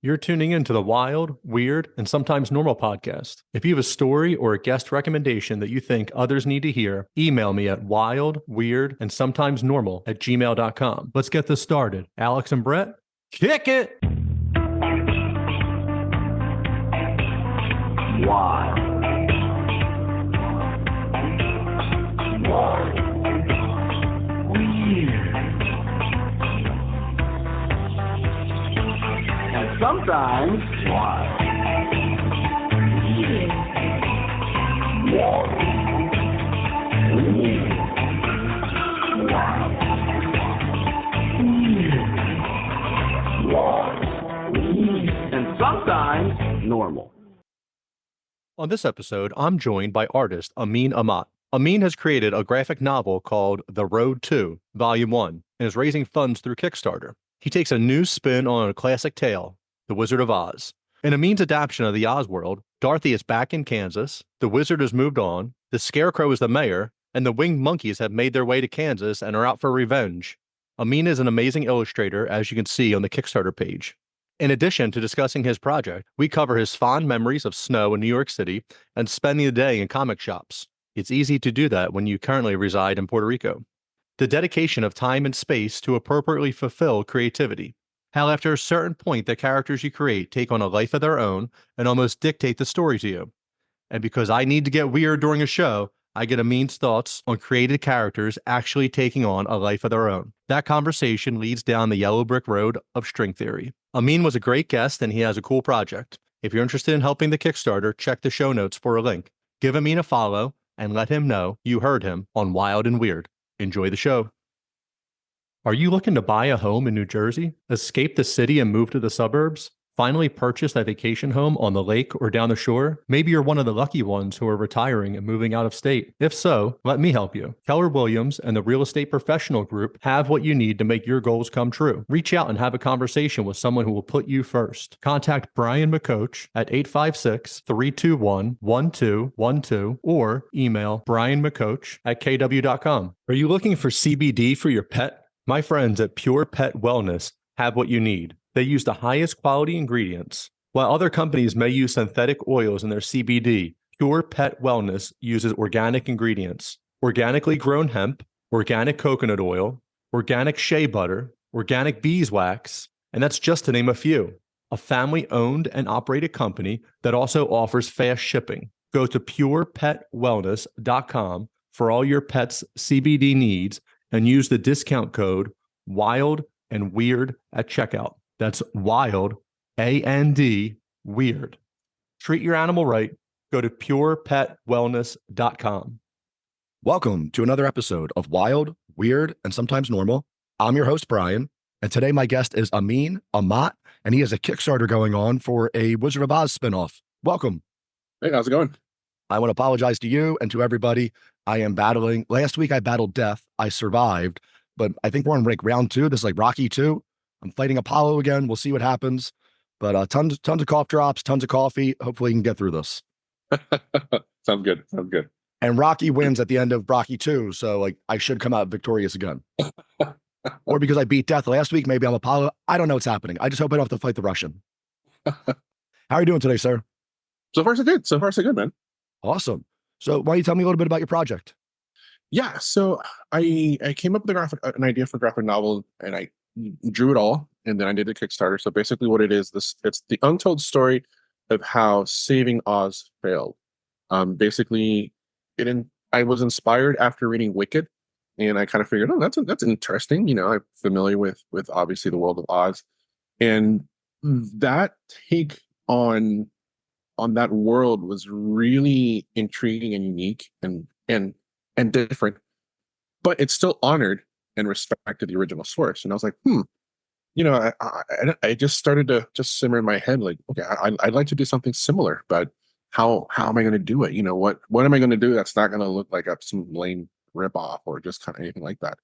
You're tuning into the Wild, Weird, and Sometimes Normal podcast. If you have a story or a guest recommendation that you think others need to hear, email me at wildweirdandsometimesnormal@gmail.com. Let's get this started. Alex and Brett, kick it! Wild. Wild. Weird. And sometimes wild. Weird. Wild. Weird. Wild. Weird. Wild. Weird. And sometimes normal. On this episode, I'm joined by artist Amin Amat. Amin has created a graphic novel called The Road to, Volume 1, and is raising funds through Kickstarter. He takes a new spin on a classic tale, The Wizard of Oz. In Amin's adaptation of the Oz world, Dorothy is back in Kansas, the wizard has moved on, the Scarecrow is the mayor, and the winged monkeys have made their way to Kansas and are out for revenge. Amin is an amazing illustrator, as you can see on the Kickstarter page. In addition to discussing his project, we cover his fond memories of snow in New York City and spending the day in comic shops. It's easy to do that when you currently reside in Puerto Rico. The dedication of time and space to appropriately fulfill creativity. How after a certain point the characters you create take on a life of their own and almost dictate the story to you. And because I need to get weird during a show, I get Amin's thoughts on created characters actually taking on a life of their own. That conversation leads down the yellow brick road of string theory. Amin was a great guest and he has a cool project. If you're interested in helping the Kickstarter, check the show notes for a link. Give Amin a follow and let him know you heard him on Wild and Weird. Enjoy the show. Are you looking to buy a home in New Jersey, escape the city and move to the suburbs? Finally purchase a vacation home on the lake or down the shore? Maybe you're one of the lucky ones who are retiring and moving out of state. If so, let me help you. Keller Williams and the Real Estate Professional Group have what you need to make your goals come true. Reach out and have a conversation with someone who will put you first. Contact Brian McCoach at 856-321-1212 or email brianmccoach@kw.com. Are you looking for CBD for your pet? My friends at Pure Pet Wellness have what you need. They use the highest quality ingredients. While other companies may use synthetic oils in their CBD, Pure Pet Wellness uses organic ingredients, organically grown hemp, organic coconut oil, organic shea butter, organic beeswax, and that's just to name a few. A family-owned and operated company that also offers fast shipping. Go to purepetwellness.com for all your pet's CBD needs and use the discount code WILD and WEIRD at checkout. That's WILD, A-N-D, WEIRD. Treat your animal right. Go to purepetwellness.com. Welcome to another episode of Wild, Weird, and Sometimes Normal. I'm your host, Brian, and today my guest is Amin Amat, and he has a Kickstarter going on for a Wizard of Oz spinoff. Welcome. Hey, how's it going? I want to apologize to you and to everybody. I am battling. Last week I battled death. I survived, but I think we're on like round 2. This is like Rocky 2. I'm fighting Apollo again. We'll see what happens. But tons of cough drops, tons of coffee. Hopefully you can get through this. Sounds good. Sounds good. And Rocky wins at the end of Rocky 2. So like I should come out victorious again. Or because I beat death last week, maybe I'm Apollo. I don't know what's happening. I just hope I don't have to fight the Russian. How are you doing today, sir? So far, so good. So far, so good, man. Awesome. So why don't you tell me a little bit about your project? Yeah. So I came up with an idea for a graphic novel, and I drew it all, and then I did a Kickstarter. So basically, what it is, it's the untold story of how saving Oz failed. Basically, I was inspired after reading Wicked, and I kind of figured, oh, that's interesting. You know, I'm familiar with obviously the world of Oz, and that take on that world was really intriguing and unique and different, but it still honored and respected the original source. And I was like, you know, I just started to just simmer in my head, like, okay, I'd like to do something similar, but how am I going to do it? You know, what am I going to do that's not going to look like some lame ripoff or just kind of anything like that?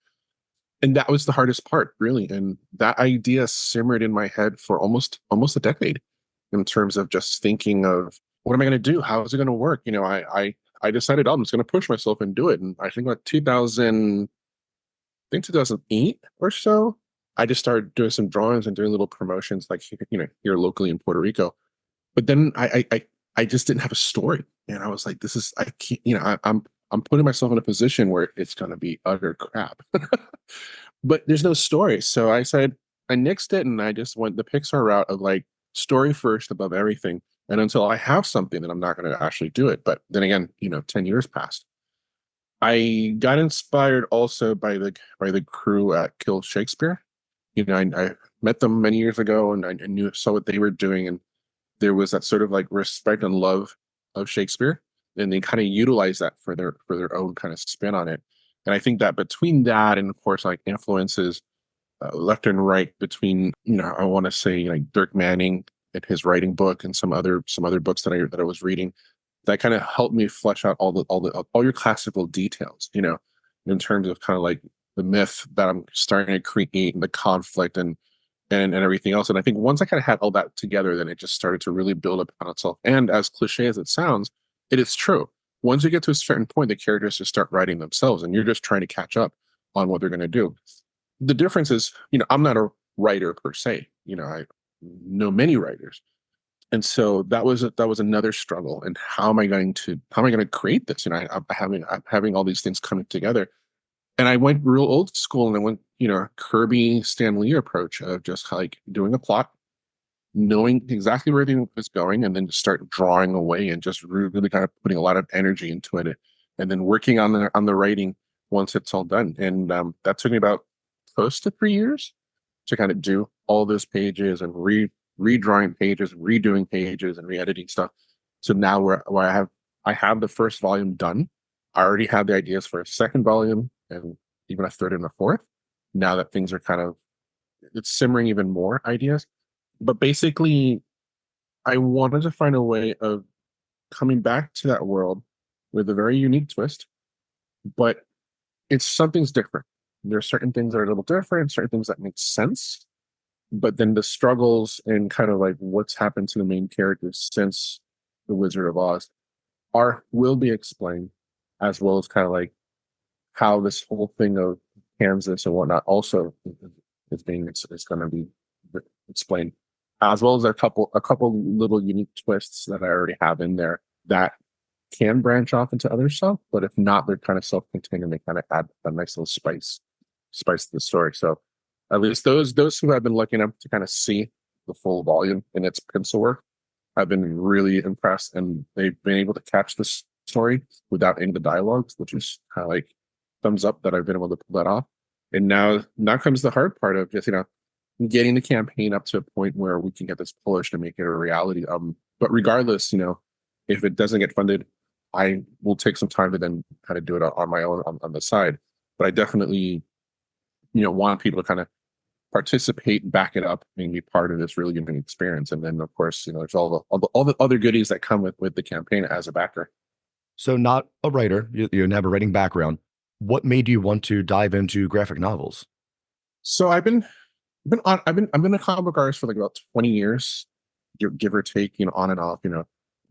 And that was the hardest part, really. And that idea simmered in my head for almost a decade, in terms of just thinking of what am I going to do? How is it going to work? You know, I decided, I'm just going to push myself and do it. And I think about 2008 or so, I just started doing some drawings and doing little promotions, like here locally in Puerto Rico. But then I just didn't have a story, and I was like, this is I can't, I'm putting myself in a position where it's going to be utter crap. But there's no story, so I said I nixed it, and I just went the Pixar route of like story first above everything. And until I have something, then I'm not going to actually do it. But then again, 10 years passed. I got inspired also by the crew at Kill Shakespeare. I met them many years ago, and I saw what they were doing, and there was that sort of like respect and love of Shakespeare, and they kind of utilize that for their own kind of spin on it. And I think that between that and of course like influences left and right between I want to say like Dirk Manning and his writing book and some other books that I was reading that kind of helped me flesh out all your classical details, in terms of kind of like the myth that I'm starting to create and the conflict and everything else. And I think once I kind of had all that together, then it just started to really build up on itself. And as cliche as it sounds, it is true. Once you get to a certain point, the characters just start writing themselves, and you're just trying to catch up on what they're going to do. The difference is, I'm not a writer per se. I know many writers, and so that was another struggle. And how am I going to create this? I'm having all these things coming together, and I went real old school, and I went Kirby Stan Lee approach of just like doing a plot, knowing exactly where everything was going, and then just start drawing away and just really kind of putting a lot of energy into it, and then working on the writing once it's all done. And that took me about close to 3 years to kind of do all those pages and redrawing pages, redoing pages, and re-editing stuff. So now where I have the first volume done. I already have the ideas for a second volume and even a third and a fourth. Now that things are it's simmering even more ideas. But basically, I wanted to find a way of coming back to that world with a very unique twist, but something's different. There are certain things that are a little different, certain things that make sense, but then the struggles and kind of like what's happened to the main characters since the Wizard of Oz will be explained, as well as kind of like how this whole thing of Kansas and whatnot also is going to be explained, as well as a couple little unique twists that I already have in there that can branch off into other stuff, but if not, they're kind of self-contained and they kind of add a nice little spice to the story. So at least those who have been lucky enough to kind of see the full volume in its pencil work, I've been really impressed, and they've been able to catch this story without any of the dialogues, which is kind of like thumbs up that I've been able to pull that off. And now comes the hard part of just getting the campaign up to a point where we can get this published and make it a reality. But regardless, if it doesn't get funded, I will take some time to then kind of do it on my own on the side. But I definitely, want people to kind of participate, back it up, and be part of this really unique experience. And then, of course, there's all the other goodies that come with the campaign as a backer. So, not a writer, you didn't have a writing background. What made you want to dive into graphic novels? So I've been a comic book artist for like about 20 years, give or take, on and off.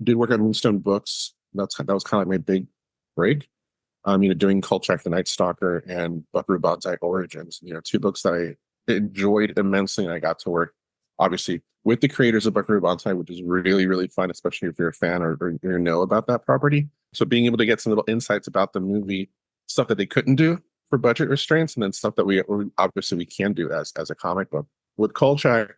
Did work at Moonstone Books. That was kind of like my big break. Doing Kolchak the Night Stalker and Buckaroo Banzai Origins. Two books that I enjoyed immensely, and I got to work obviously with the creators of Buckaroo Banzai, which is really, really fun, especially if you're a fan or you know about that property. So being able to get some little insights about the movie, stuff that they couldn't do for budget restraints, and then stuff that we obviously we can do as a comic book. With Kolchak,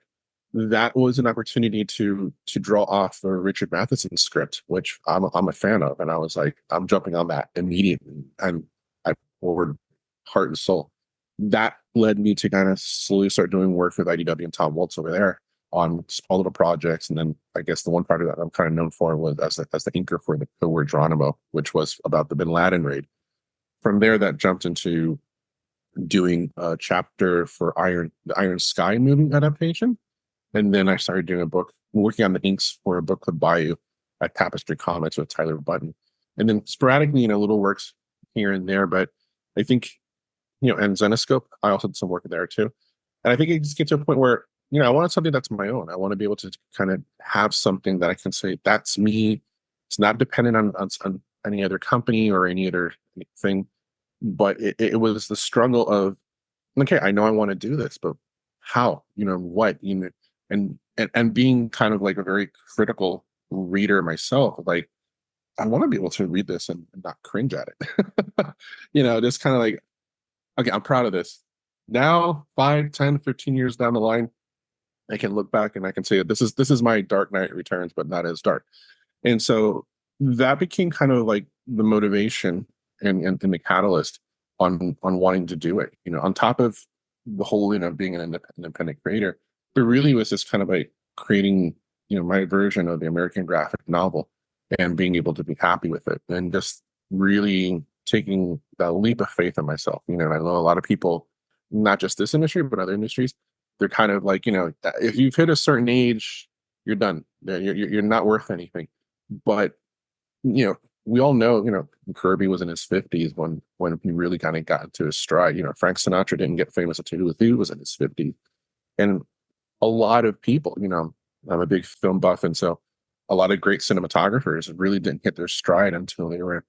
that was an opportunity to draw off the Richard Matheson script, which I'm a fan of, and I was like, I'm jumping on that immediately, and I forward heart and soul. That led me to kind of slowly start doing work with IDW and Tom Waltz over there on small little projects, and then I guess the one project that I'm kind of known for was as the inker for the Word Geronimo, which was about the Bin Laden raid. From there, that jumped into doing a chapter for the Iron Sky movie adaptation. And then I started doing working on the inks for a book called Bayou at Tapestry Comics with Tyler Button. And then sporadically, little works here and there. But I think, and Zenoscope, I also did some work there too. And I think it just gets to a point where, I wanted something that's my own. I want to be able to kind of have something that I can say, that's me. It's not dependent on any other company or any other thing. But it was the struggle of, okay, I know I want to do this, but how, what, and being kind of like a very critical reader myself, like I want to be able to read this and not cringe at it. Just kind of like, okay, I'm proud of this. Now, 5, 10, 15 years down the line, I can look back and I can say that this is my Dark Knight Returns, but not as dark. And so that became kind of like the motivation and the catalyst on wanting to do it. On top of the whole, being an independent creator, but really was just kind of like creating, my version of the American graphic novel and being able to be happy with it and just really taking that leap of faith in myself. I know a lot of people, not just this industry, but other industries, they're kind of like, if you've hit a certain age, you're done. You're not worth anything. But we all know, Kirby was in his 50s when he really kind of got into his stride. Frank Sinatra didn't get famous until he was in his 50s. And a lot of people, I'm a big film buff, and so a lot of great cinematographers really didn't hit their stride until they were,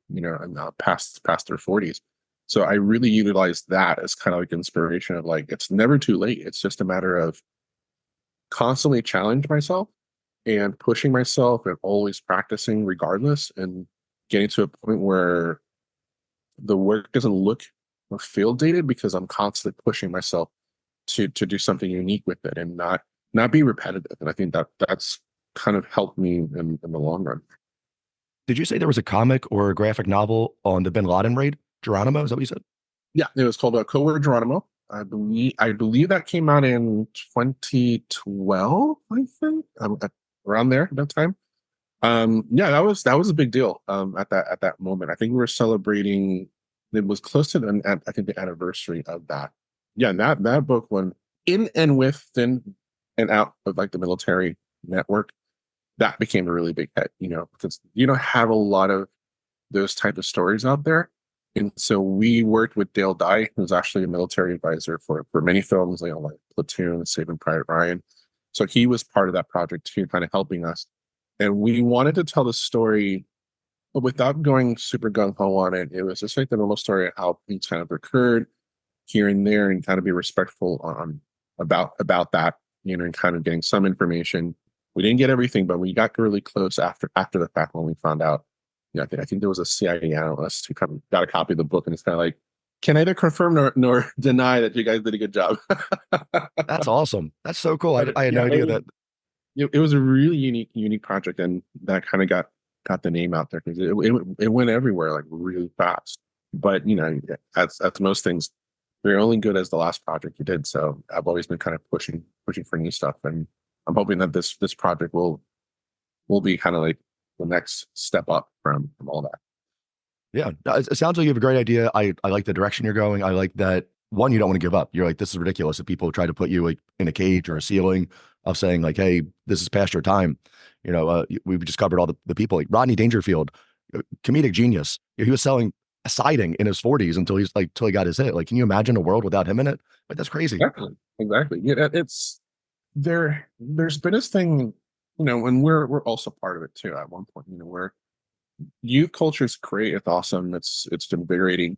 past their 40s. So I really utilized that as kind of like inspiration of like, it's never too late. It's just a matter of constantly challenge myself and pushing myself and always practicing regardless and getting to a point where the work doesn't look or feel dated because I'm constantly pushing myself to do something unique with it and not be repetitive. And I think that's kind of helped me in the long run. Did you say there was a comic or a graphic novel on the Bin Laden raid? Geronimo, is that what you said? Yeah, it was called Covert Geronimo. I believe that came out in 2012, I think, around there at that time. Yeah, that was a big deal at that moment. I think we were celebrating. It was close to I think the anniversary of that. Yeah, and that book went in and within and out of like the military network. That became a really big hit, because you don't have a lot of those type of stories out there. And so we worked with Dale Dye, who's actually a military advisor for many films, like Platoon, Saving Private Ryan. So he was part of that project too, kind of helping us. And we wanted to tell the story, but without going super gung ho on it. It was just like the normal story of how things kind of occurred here and there, and kind of be respectful about that, and kind of getting some information. We didn't get everything, but we got really close after the fact when we found out. I think there was a CIA analyst who kind of got a copy of the book and it's kind of like, can neither confirm nor deny that you guys did a good job. That's awesome. That's so cool. I had no Yeah, idea that. it was a really unique project, and that kind of got the name out there because it went everywhere like really fast. But as most things, they're only good as the last project you did. So I've always been kind of pushing for new stuff, and I'm hoping that this project will be kind of like the next step up from all that. Yeah, it sounds like you have a great idea. I like the direction you're going. I like that, one, you don't want to give up. You're like, this is ridiculous if people try to put you like in a cage or a ceiling of saying like, hey, this is past your time. We've just covered all the people like Rodney Dangerfield, comedic genius. He was selling siding in his 40s until he got his hit. Like, can you imagine a world without him in it? Like, that's crazy. Exactly. Yeah, it's there's been this thing, and we're also part of it too at one point, where youth culture is great, it's awesome, it's invigorating,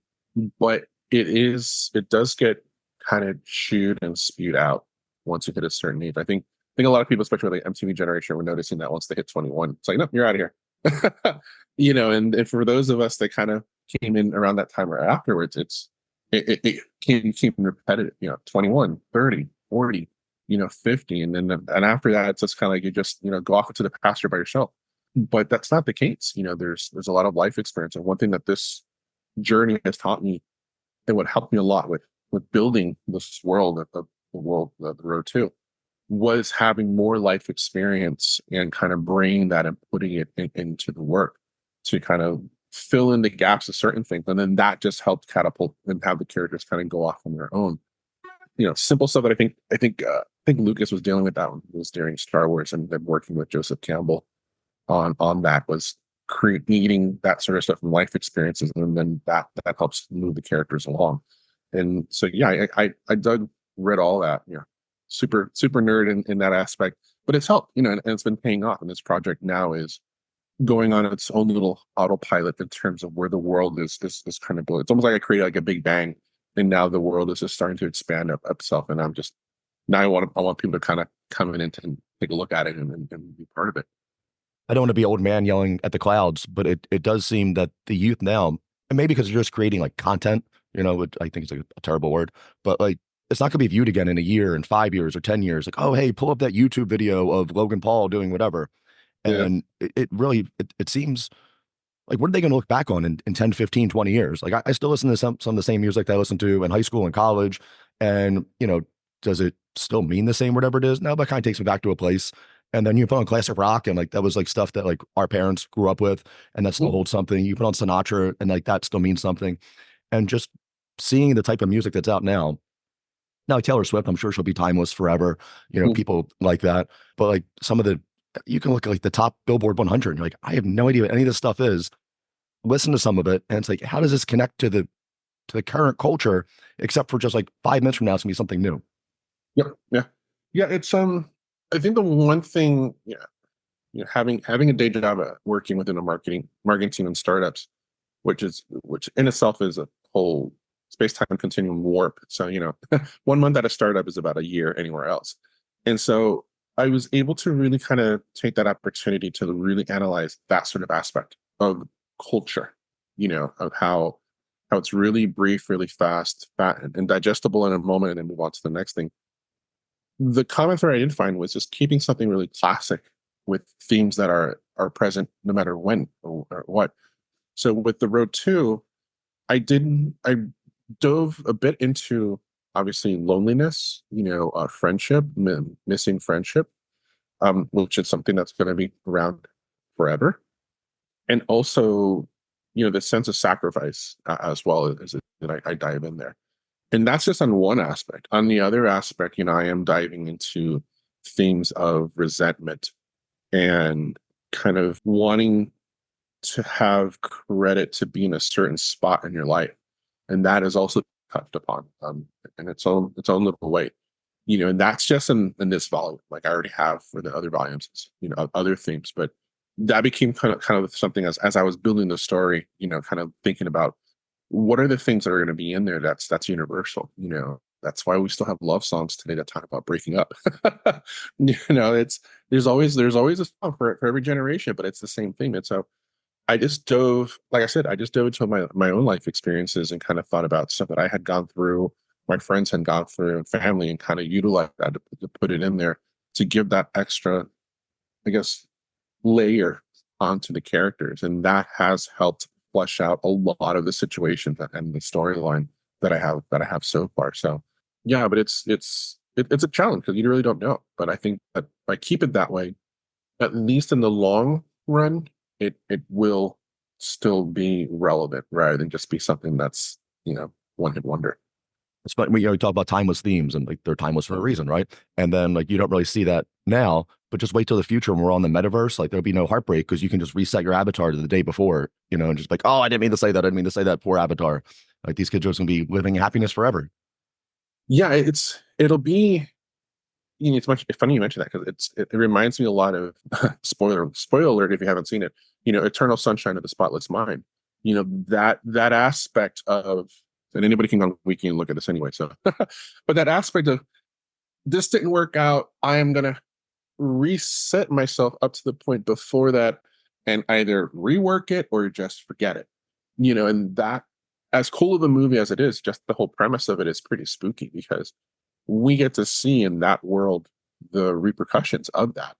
but it does get kind of chewed and spewed out once you hit a certain age. I think a lot of people, especially like MTV generation, were noticing that once they hit 21, it's like, no, you're out of here. And for those of us that kind of came in around that time or afterwards, it became repetitive, 21, 30, 40, 50. And after that, it's just kind of like you just, go off into the pasture by yourself. But that's not the case. There's a lot of life experience. And one thing that this journey has taught me, and what helped me a lot with building this world of the road to, was having more life experience and kind of bringing that and putting it into the work to kind of fill in the gaps of certain things. And then that just helped catapult and have the characters kind of go off on their own. Simple stuff that I think Lucas was dealing with that one was during Star Wars, and then working with Joseph Campbell on that was creating that sort of stuff from life experiences, and then that helps move the characters along. And so yeah, I read all that. Super nerd in that aspect, but it's helped, and it's been paying off. And this project now is going on its own little autopilot in terms of where the world is kind of going. It's almost like I created like a big bang, and now the world is just starting to expand up itself, and I'm just now I want people to kind of come in and take a look at it and be part of it. I don't want to be old man yelling at the clouds, but it does seem that the youth now, and maybe because they're just creating like content, I think it's like a terrible word, but like it's not going to be viewed again in a year, in 5 years or 10 years. Like, oh, hey, pull up that YouTube video of Logan Paul doing whatever. Yeah. And it really, it seems like, what are they going to look back on in 10, 15, 20 years? Like, I still listen to some of the same music that I listened to in high school and college. And, does it still mean the same, whatever it is? No, but kind of takes me back to a place. And then you put on classic rock, and like that was like stuff that like our parents grew up with, and that still holds something. You put on Sinatra, and like that still means something. And just seeing the type of music that's out now, like Taylor Swift, I'm sure she'll be timeless forever. People like that. But like some of the, you can look at like the top Billboard 100, and you're like, I have no idea what any of this stuff is. Listen to some of it, and it's like, how does this connect to the current culture? Except for just like 5 minutes from now, it's gonna be something new. Yep. Yeah. Yeah. It's I think the one thing, having a day job working within a marketing team and startups, which in itself is a whole space-time continuum warp. So 1 month at a startup is about a year anywhere else, and so I was able to really kind of take that opportunity to really analyze that sort of aspect of culture, of how it's really brief, really fast, fat, and digestible in a moment, and then move on to the next thing. The common thread I did find was just keeping something really classic with themes that are present no matter when or what. So with the Road 2, I dove a bit into obviously loneliness, friendship, missing friendship, which is something that's going to be around forever, and also the sense of sacrifice as well as that I dive in there. And that's just on one aspect. On the other aspect, I am diving into themes of resentment and kind of wanting to have credit to be in a certain spot in your life. And that is also touched upon in its own little way. And that's just in this volume. Like I already have for the other volumes, other themes, but that became kind of something as I was building the story, kind of thinking about what are the things that are going to be in there that's universal. That's why we still have love songs today that talk about breaking up. It's there's always a song for every generation, but it's the same thing. And so I just dove, like I said, into my own life experiences and kind of thought about stuff that I had gone through, my friends had gone through, and family, and kind of utilized that to put it in there to give that extra, I guess, layer onto the characters. And that has helped flesh out a lot of the situations and the storyline that I have so far. So yeah, but it's a challenge because you really don't know. But I think that by keep it that way, at least in the long run, it will still be relevant rather than just be something that's one hit wonder. It's funny, we talk about timeless themes, and like they're timeless for a reason, right? And then like you don't really see that now, but just wait till the future when we're on the metaverse. Like there'll be no heartbreak because you can just reset your avatar to the day before, and just like, oh, I didn't mean to say that. I didn't mean to say that. Poor avatar. Like these kids are just gonna be living in happiness forever. Yeah, it'll be. It's funny you mention that because it reminds me a lot of spoiler alert if you haven't seen it. Eternal Sunshine of the Spotless Mind. That aspect of, and anybody can go on wiki and look at this anyway. So, but that aspect of this didn't work out. I am gonna reset myself up to the point before that, and either rework it or just forget it. And that, as cool of a movie as it is, just the whole premise of it is pretty spooky because we get to see in that world the repercussions of that,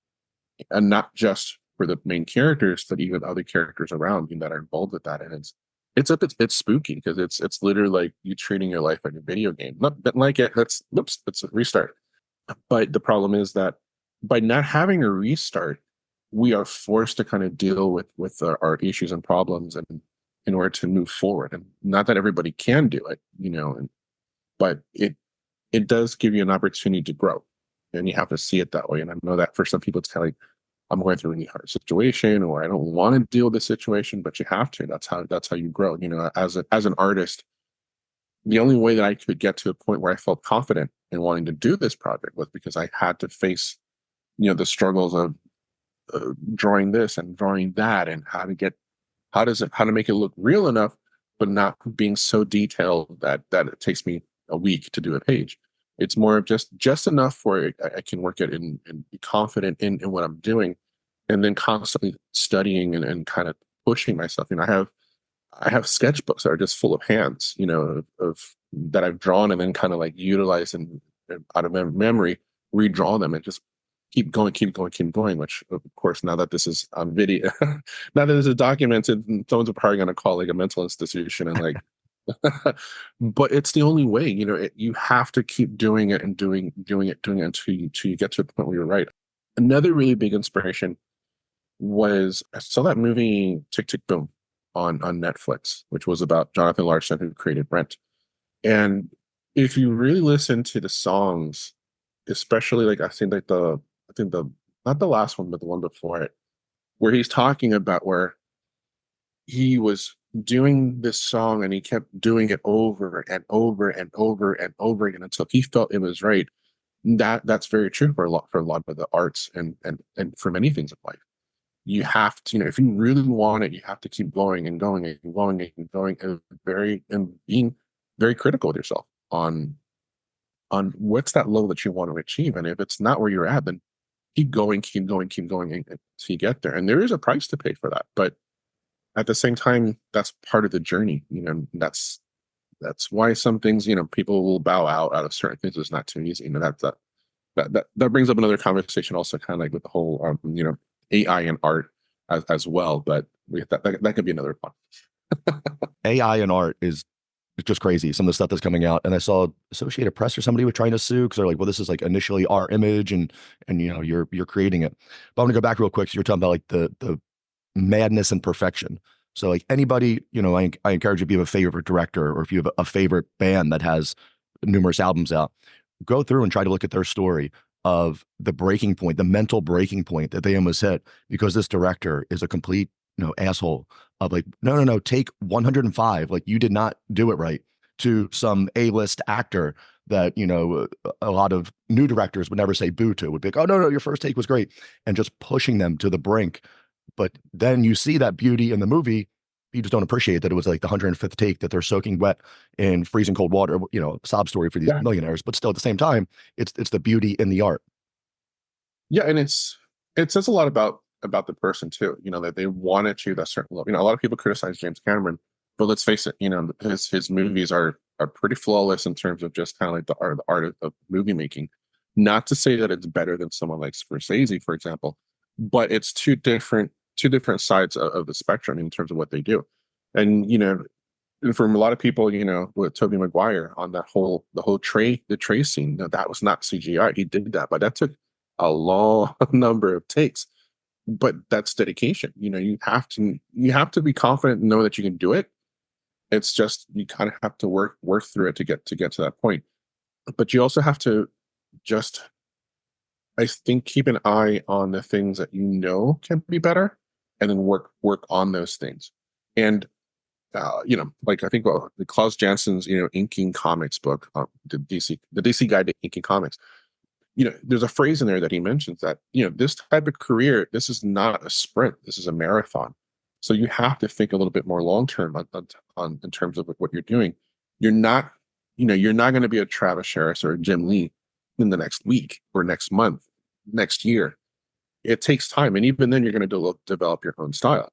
and not just for the main characters, but even other characters around you that are involved with that. And it's spooky because it's literally like you treating your life like a video game. Not like it. Let's restart. But the problem is that by not having a restart, we are forced to kind of deal with our issues and problems, and in order to move forward. And not that everybody can do it, but it does give you an opportunity to grow, and you have to see it that way. And I know that for some people, it's kind of like, I'm going through a really hard situation, or I don't want to deal with this situation, but you have to. That's how you grow. As an artist, the only way that I could get to a point where I felt confident in wanting to do this project was because I had to face, the struggles of drawing this and drawing that, and how to make it look real enough, but not being so detailed that it takes me a week to do a page. It's more of just enough where I can work it and be confident in what I'm doing, and then constantly studying and kind of pushing myself. I have sketchbooks that are just full of hands, of that I've drawn and then kind of like utilize and out of memory, redraw them and just keep going, keep going, keep going. Which, of course, now that this is on video, now that this is documented, someone's probably going to call like a mental institution and like, but it's the only way. You have to keep doing it and doing it until you get to a point where you're right. Another really big inspiration was I saw that movie Tick Tick Boom on Netflix, which was about Jonathan Larson who created Rent. And if you really listen to the songs, especially like I think the not the last one, but the one before it, where he's talking about where he was doing this song and he kept doing it over and over and over and over again until he felt it was right. That's very true for a lot of the arts and for many things in life. You have to, if you really want it, you have to keep going and going and going and going and being very critical of yourself on what's that level that you want to achieve. And if it's not where you're at, then keep going until you get there. And there is a price to pay for that. But at the same time, that's part of the journey. That's why some things, people will bow out of certain things. It's not too easy. That brings up another conversation also kind of like with the whole, AI and art as well. But that could be another one. AI and art is just crazy. Some of the stuff that's coming out, and I saw Associated Press or somebody was trying to sue because they're like, well, this is like initially our image, and you're creating it. But I'm gonna go back real quick. So you're talking about like the madness and perfection. So like anybody, I encourage you if you have a favorite director or if you have a favorite band that has numerous albums out, go through and try to look at their story of the breaking point, the mental breaking point that they almost hit because this director is a complete asshole of like, no, take 105. Like you did not do it right, to some A-list actor that, a lot of new directors would never say boo to, would be like, oh, no, your first take was great. And just pushing them to the brink. But then you see that beauty in the movie. You just don't appreciate that it was like the 105th take that they're soaking wet in freezing cold water, sob story for these Yeah. millionaires. But still at the same time, it's the beauty in the art. Yeah. And it says a lot about the person too, that they want to achieve that certain level. A lot of people criticize James Cameron, but let's face it, his movies are pretty flawless in terms of just kind of like the art of movie making. Not to say that it's better than someone like Scorsese, for example, but it's two different sides of the spectrum in terms of what they do. And and from a lot of people, with Tobey Maguire on the whole tray scene, that was not CGI. He did that, but that took a long number of takes. But that's dedication. You have to be confident and know that you can do it. It's just you kind of have to work through it to get to that point. But you also have to just, I think, keep an eye on the things that can be better, and then work on those things. And like I think the Klaus Jansson's inking comics book, the DC Guide to Inking Comics. There's a phrase in there that he mentions that this type of career, this is not a sprint, this is a marathon. So you have to think a little bit more long term on in terms of what you're doing. You're not going to be a Travis Harris or a Jim Lee in the next week or next month, next year. It takes time, and even then, you're going to develop your own style.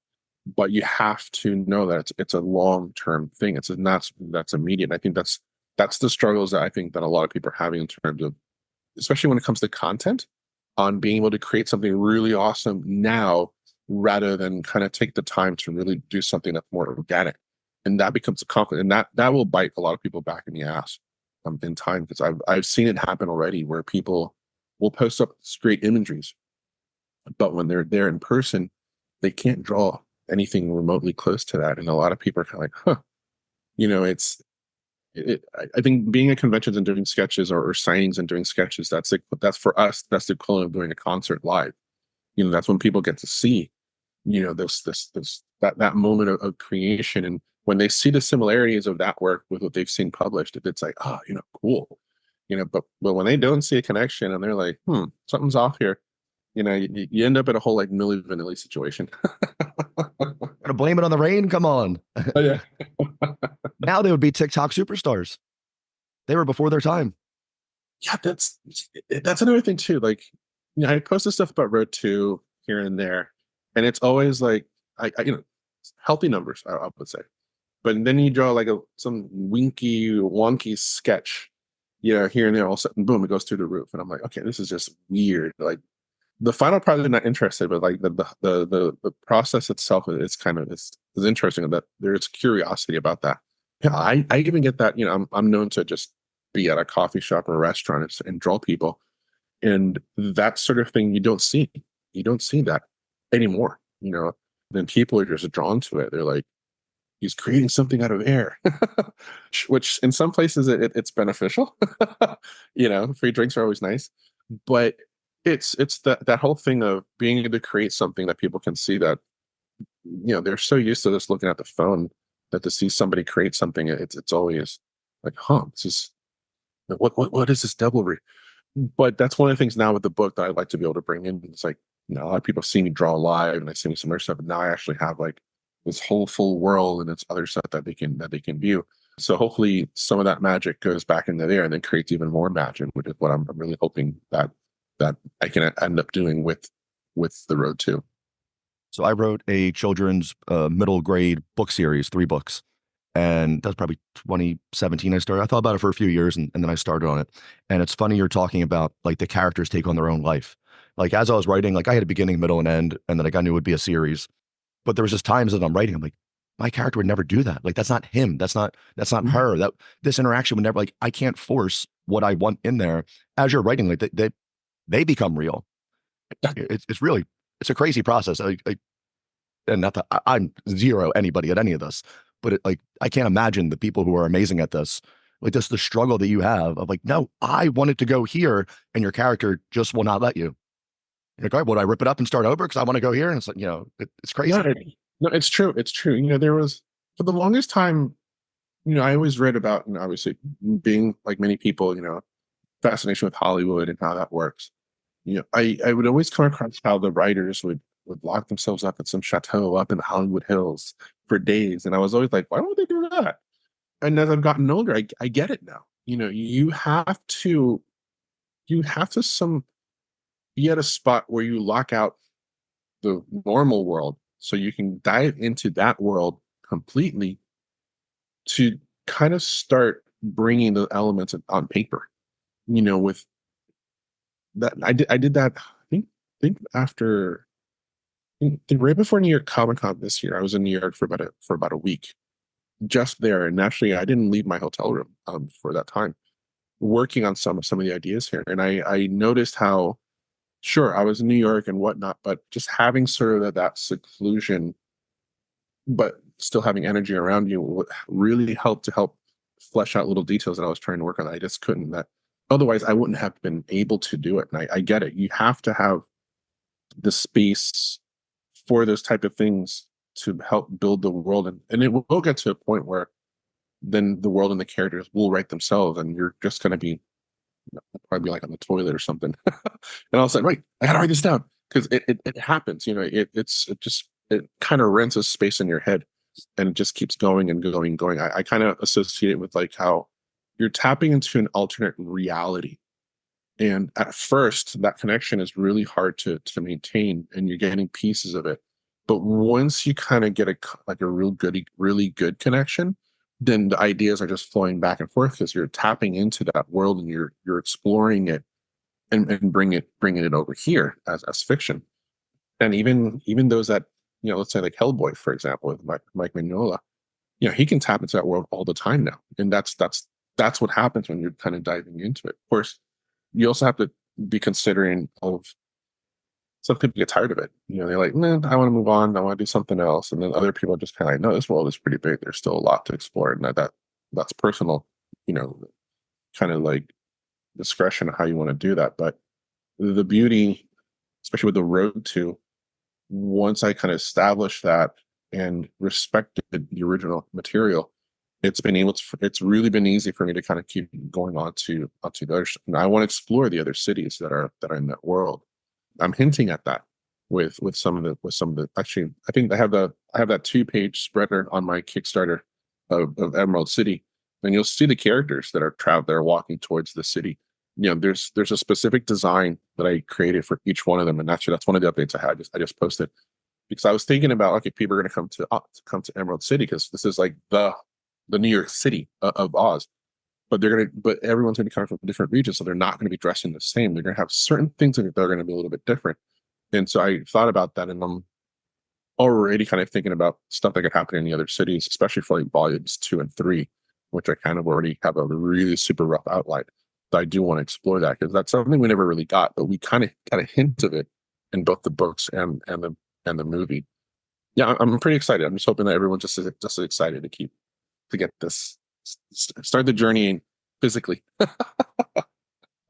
But you have to know that it's a long term thing. It's not that's immediate. And I think that's the struggles that I think that a lot of people are having in terms of, especially when it comes to content, on being able to create something really awesome now rather than kind of take the time to really do something that's more organic. And that becomes a conflict, and that will bite a lot of people back in the ass in time, because I've seen it happen already where people will post up great imageries, but when they're there in person, they can't draw anything remotely close to that. And a lot of people are kind of like, I think being at conventions and doing sketches or signings and doing sketches, that's for us, that's the equivalent of doing a concert live. That's when people get to see, that moment of creation. And when they see the similarities of that work with what they've seen published, it's like, cool. But when they don't see a connection and they're like, something's off here, you end up in a whole like Milli Vanilli situation. Gotta blame it on the rain. Come on. Oh, yeah. Now they would be TikTok superstars. They were before their time. Yeah, that's another thing too. Like, I posted stuff about Road 2 here and there, and it's always like I healthy numbers, I would say. But then you draw like some winky, wonky sketch, here and there, all of a sudden, boom, it goes through the roof. And I'm like, okay, this is just weird. Like the final product, I'm not interested, but like the process itself is kind of is interesting. That there's curiosity about that. Yeah, I even get that. I'm known to just be at a coffee shop or a restaurant and draw people, and that sort of thing you don't see that anymore. Then people are just drawn to it. They're like, he's creating something out of air, which in some places it's beneficial. Free drinks are always nice, but it's that whole thing of being able to create something that people can see, that they're so used to just looking at the phone, that to see somebody create something, it's always like, huh, this is what is this devilry? But that's one of the things now with the book that I'd like to be able to bring in. It's like, a lot of people see me draw live and I see some other stuff, but now I actually have like this whole full world and it's other stuff that they can view. So hopefully some of that magic goes back into there and then creates even more magic, which is what I'm really hoping that I can end up doing with the Road 2. So I wrote a children's middle grade book series, 3 books. And that was probably 2017 I started. I thought about it for a few years and then I started on it. And it's funny you're talking about like the characters take on their own life. Like as I was writing, like I had a beginning, middle, and end, and then like I knew it would be a series. But there was just times that I'm writing, I'm like, my character would never do that. Like that's not him. That's not her. That this interaction would never, like, I can't force what I want in there. As you're writing, like they become real. It's really, it's a crazy process. And not that I'm zero anybody at any of this, but like I can't imagine the people who are amazing at this, like just the struggle that you have of like, no, I wanted to go here, and your character just will not let you. You're like, all right, would I rip it up and start over because I want to go here? And it's like, it's crazy. Yeah, no, it's true. It's true. There was, for the longest time, I always read about, obviously being like many people, fascination with Hollywood and how that works. I would always come across how the writers would lock themselves up at some chateau up in the Hollywood Hills for days, and I was always like, why don't they do that? And as I've gotten older, I get it now. You have to be at a spot where you lock out the normal world so you can dive into that world completely, to kind of start bringing the elements on paper. With that, I did that. I think after, I think right before New York Comic Con this year, I was in New York for about a week, just there. And actually, I didn't leave my hotel room for that time, working on some of the ideas here. And I noticed how, sure, I was in New York and whatnot, but just having sort of that seclusion, but still having energy around you, really helped to help flesh out little details that I was trying to work on. I just couldn't. That otherwise, I wouldn't have been able to do it. And I get it. You have to have the space for those type of things to help build the world, and it will get to a point where then the world and the characters will write themselves, and you're just going to be, probably like on the toilet or something, and all of a sudden, right, I gotta write this down, because it happens. It kind of rents a space in your head, and it just keeps going and going and going. I kind of associate it with like how you're tapping into an alternate reality, and at first that connection is really hard to maintain, and you're getting pieces of it. But once you kind of get like a really good connection, then the ideas are just flowing back and forth, because you're tapping into that world and you're exploring it, and bringing it over here as fiction. And even those that, let's say like Hellboy, for example, with Mike Mignola, he can tap into that world all the time now, and that's what happens when you're kind of diving into it. Of course, you also have to be considering of, some people get tired of it. They're like, man, I want to move on. I want to do something else. And then other people are just kind of like, no, this world is pretty big. There's still a lot to explore. And that's personal, kind of like discretion of how you want to do that. But the beauty, especially with the Road to, once I kind of established that and respected the original material, it's really been easy for me to kind of keep going on to the other. And I want to explore the other cities that are in that world. I'm hinting at that with some of the. Actually, I think I have that 2-page spreader on my Kickstarter of Emerald City, and you'll see the characters that are walking towards the city. there's a specific design that I created for each one of them, and that's one of the updates I had. I just posted because I was thinking about, okay, people are going to come to Emerald City because this is like the New York City of Oz, but everyone's going to be coming from different regions, so they're not going to be dressing the same. They're going to have certain things that they're going to be a little bit different, and so I thought about that, and I'm already kind of thinking about stuff that could happen in the other cities, especially for like volumes 2 and 3, which I kind of already have a really super rough outline. So I do want to explore that because that's something we never really got, but we kind of got a hint of it in both the books and the movie. Yeah, I'm pretty excited. I'm just hoping that everyone's just as excited to get this start the journey physically.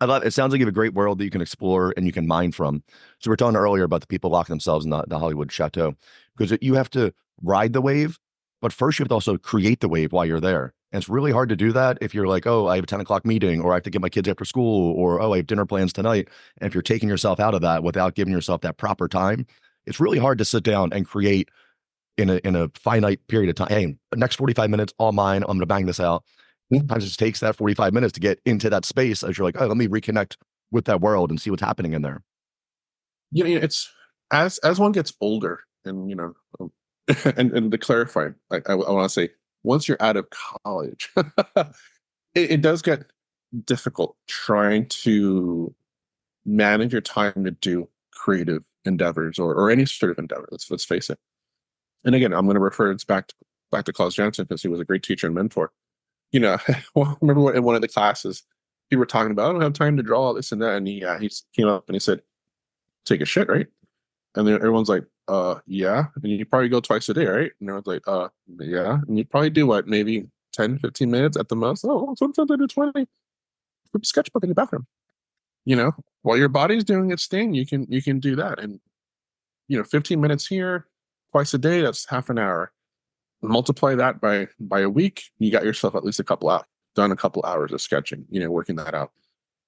I love it. Sounds like you have a great world that you can explore and you can mine from. So we're talking earlier about the people locking themselves in the Hollywood chateau because you have to ride the wave, but first you have to also create the wave while you're there. And it's really hard to do that if you're like, oh, I have a 10 o'clock meeting, or I have to get my kids after school, or oh, I have dinner plans tonight. And if you're taking yourself out of that without giving yourself that proper time, it's really hard to sit down and create in a finite period of time. Hey, the next 45 minutes, all mine. I'm going to bang this out. Sometimes it just takes that 45 minutes to get into that space as you're like, oh, let me reconnect with that world and see what's happening in there. It's as one gets older, and and to clarify, I want to say, once you're out of college, it does get difficult trying to manage your time to do creative endeavors or any sort of endeavor. Let's face it. And again, I'm going to refer it back to Klaus Janson because he was a great teacher and mentor. Well, remember in one of the classes, we were talking about, I don't have time to draw this and that. And he came up and he said, take a shit, right? And then everyone's like, yeah. And you probably go twice a day, right? And everyone's like, yeah. And you probably do what, maybe 10, 15 minutes at the most? Oh, sometimes I do 20. Put a sketchbook in the bathroom. While your body's doing its thing, you can do that. And 15 minutes here, twice a day, that's half an hour. Multiply that by a week, you got yourself at least a couple hours of sketching, working that out.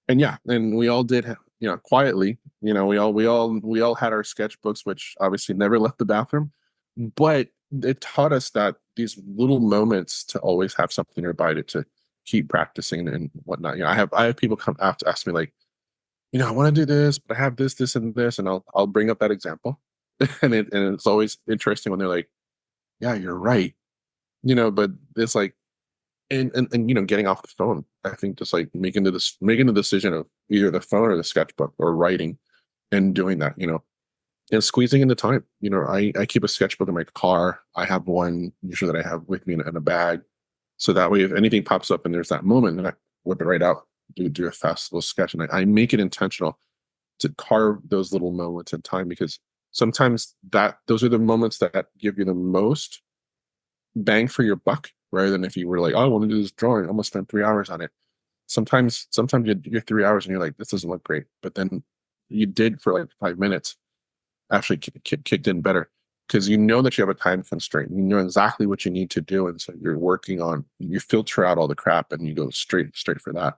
And yeah, and we all did, quietly, we all had our sketchbooks, which obviously never left the bathroom, but it taught us that these little moments to always have something nearby to keep practicing and whatnot. I have people come after ask me like, I want to do this, but I have this, and this, and I'll bring up that example, and it's always interesting when they're like, yeah, you're right. But it's like, and getting off the phone. I think just like making the decision of either the phone or the sketchbook or writing and doing that, and squeezing into time. I keep a sketchbook in my car. I have one usually that I have with me in a bag. So that way, if anything pops up and there's that moment, then I whip it right out, do a fast little sketch. And I make it intentional to carve those little moments in time because sometimes those are the moments that give you the most bang for your buck rather than if you were like, oh, I want to do this drawing, I'm gonna spend 3 hours on it. Sometimes you're 3 hours and you're like, this doesn't look great, but then you did for like 5 minutes actually kicked in better because you know that you have a time constraint, you know exactly what you need to do, and so you filter out all the crap and you go straight for that.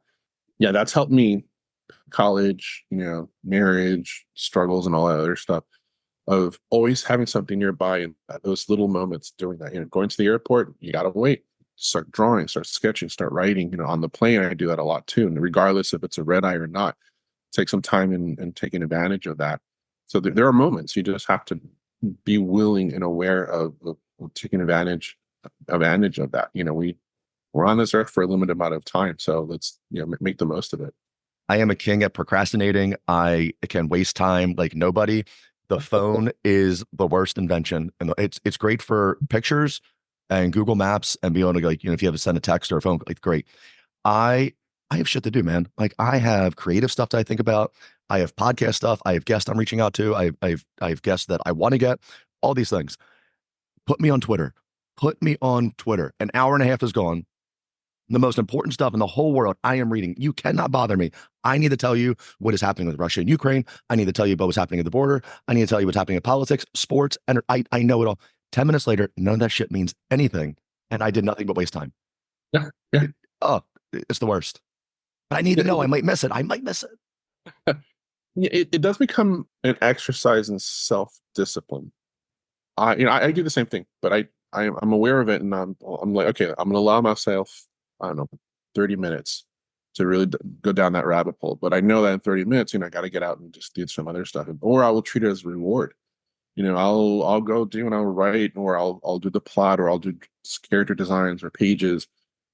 Yeah, that's helped me. College, marriage struggles and all that other stuff, of always having something nearby and those little moments doing that. Going to the airport, you gotta wait, start drawing, start sketching, start writing. On the plane, I do that a lot too. And regardless if it's a red eye or not, take some time and taking advantage of that. So there are moments you just have to be willing and aware of taking advantage of that. We're on this earth for a limited amount of time, so let's make the most of it. I am a king at procrastinating. I can waste time like nobody. The phone is the worst invention, and it's great for pictures and Google Maps and be able to if you have to send a text or a phone, like great. I have shit to do, man. Like I have creative stuff that I think about. I have podcast stuff. I have guests I'm reaching out to. I have guests that I want to get. All these things. Put me on Twitter. Put me on Twitter. An hour and a half is gone. The most important stuff in the whole world I am reading. You cannot bother me. I need to tell you what is happening with Russia and Ukraine. I need to tell you about what's happening at the border. I need to tell you what's happening in politics, sports, and I know it all. 10 minutes later, none of that shit means anything. And I did nothing but waste time. Yeah. Yeah. It's the worst. But I need to know. I might miss it. It does become an exercise in self-discipline. I do the same thing, but I'm aware of it, and I'm like, okay, I'm gonna allow myself, I don't know, 30 minutes to really go down that rabbit hole. But I know that in 30 minutes, I got to get out and just do some other stuff, or I will treat it as a reward. I'll go do and I'll write, or I'll do the plot, or I'll do character designs or pages.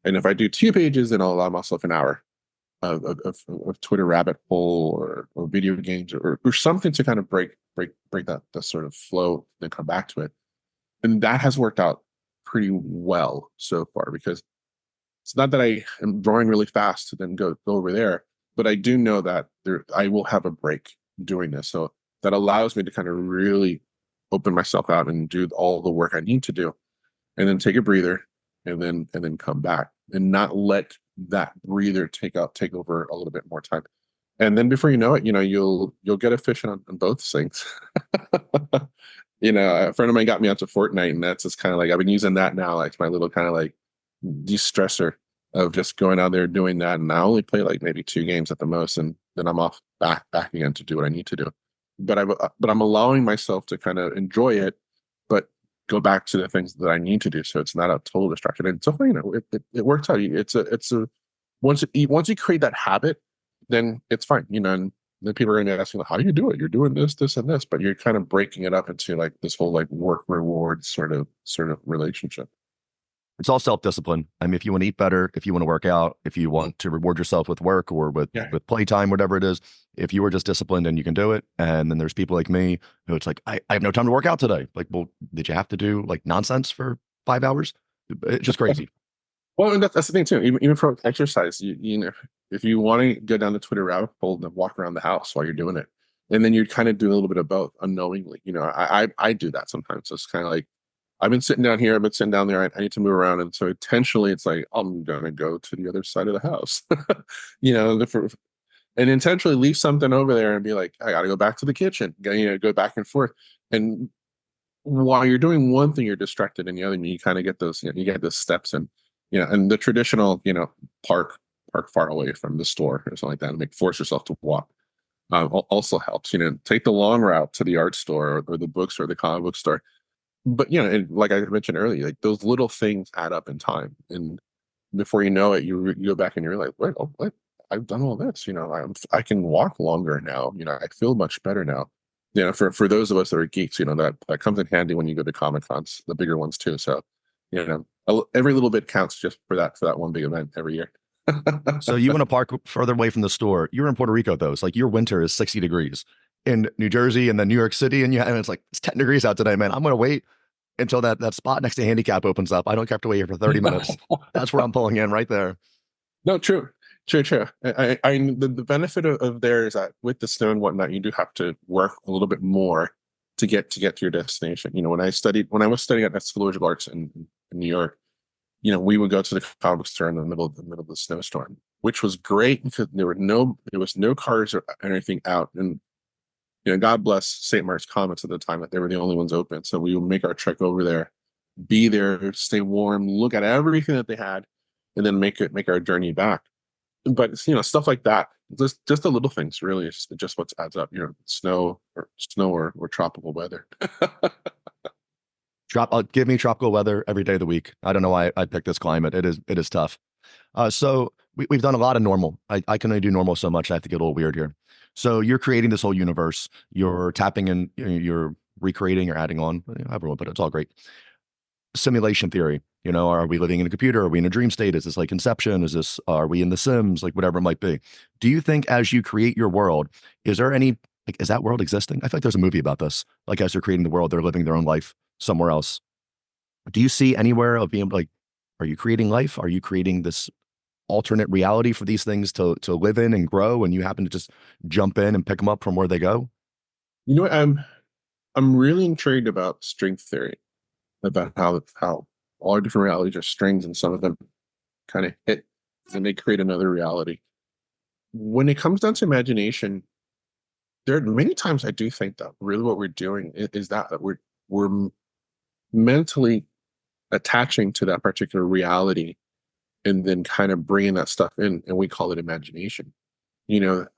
And if I do 2 pages, then I'll allow myself an hour of Twitter rabbit hole or video games or something to kind of break that sort of flow, then come back to it. And that has worked out pretty well so far, because it's not that I am drawing really fast to then go over there, but I do know that I will have a break doing this. So that allows me to kind of really open myself out and do all the work I need to do, and then take a breather, and then come back, and not let that breather take over a little bit more time. And then before you know it, you'll get efficient on both things. A friend of mine got me onto Fortnite, and that's just kind of like, I've been using that now, like my little kind of like de-stressor of just going out there doing that. And I only play like maybe 2 games at the most, and then I'm off back again to do what I need to do. But I'm allowing myself to kind of enjoy it, but go back to the things that I need to do, so it's not a total distraction. And so it works out. It's a once you create that habit, then it's fine. And then people are going to ask you, how do you do it? You're doing this, and this, but you're kind of breaking it up into like this whole like work reward sort of relationship. It's all self-discipline. I mean, if you want to eat better, if you want to work out, if you want to reward yourself with work or with playtime, whatever it is, if you are just disciplined and you can do it. And then there's people like me who it's like, I have no time to work out today. Like, well, did you have to do like nonsense for 5 hours? It's just crazy. Well, and that's the thing too. Even for exercise, if you want to go down the Twitter rabbit hole, then walk around the house while you're doing it, and then you're kind of doing a little bit of both unknowingly. I do that sometimes. It's kind of like, I've been sitting down here, I've been sitting down there. I need to move around, and so intentionally, it's like, I'm gonna go to the other side of the house, and intentionally leave something over there and be like, I got to go back to the kitchen. Go back and forth, and while you're doing one thing, you're distracted in the other, and you kind of get those, you get those steps, and and the traditional, park far away from the store or something like that, and force yourself to walk. Also helps. Take the long route to the art store or the bookstore, the comic book store. But and like I mentioned earlier, like those little things add up in time, and before you know it, you go back and you're like, wait, oh, what? I've done all this. I can walk longer now. I feel much better now. For those of us that are geeks, that comes in handy when you go to Comic Cons, the bigger ones too. So, every little bit counts just for that one big event every year. So you want to park further away from the store. You're in Puerto Rico though. It's like your winter is 60 degrees. In New Jersey and then New York City, and it's like it's 10 degrees out today, man. I'm gonna wait until that spot next to handicap opens up. I don't have to wait here for 30 minutes. That's where I'm pulling in right there. No, true. The benefit of there is that with the snow and whatnot, you do have to work a little bit more to get to your destination. When I was studying at School of Visual Arts in New York, we would go to the comic book store in the middle of the snowstorm, which was great because there was no cars or anything out. And God bless St. Mark's Comics at the time, that they were the only ones open. So we would make our trek over there, be there, stay warm, look at everything that they had, and then make our journey back. But stuff like that, just the little things, really, it's just what adds up. Snow or tropical weather. Give me tropical weather every day of the week. I don't know why I picked this climate. It is tough. So we've done a lot of normal. I can only do normal so much. I have to get a little weird here. So you're creating this whole universe. You're tapping in. You're recreating or adding on. However, but it's all great. Simulation theory. Are we living in a computer? Are we in a dream state? Is this like Inception? Are we in The Sims? Like whatever it might be. Do you think as you create your world, is there any is that world existing? I feel like there's a movie about this. Like as they're creating the world, they're living their own life somewhere else. Do you see anywhere of being like, are you creating life? Are you creating this alternate reality for these things to live in and grow, and you happen to just jump in and pick them up from where they go? What, I'm really intrigued about string theory, about how all our different realities are strings, and some of them kind of hit and they create another reality. When it comes down to imagination, there are many times I do think that really what we're doing is that we're mentally attaching to that particular reality, and then kind of bringing that stuff in, and we call it imagination. The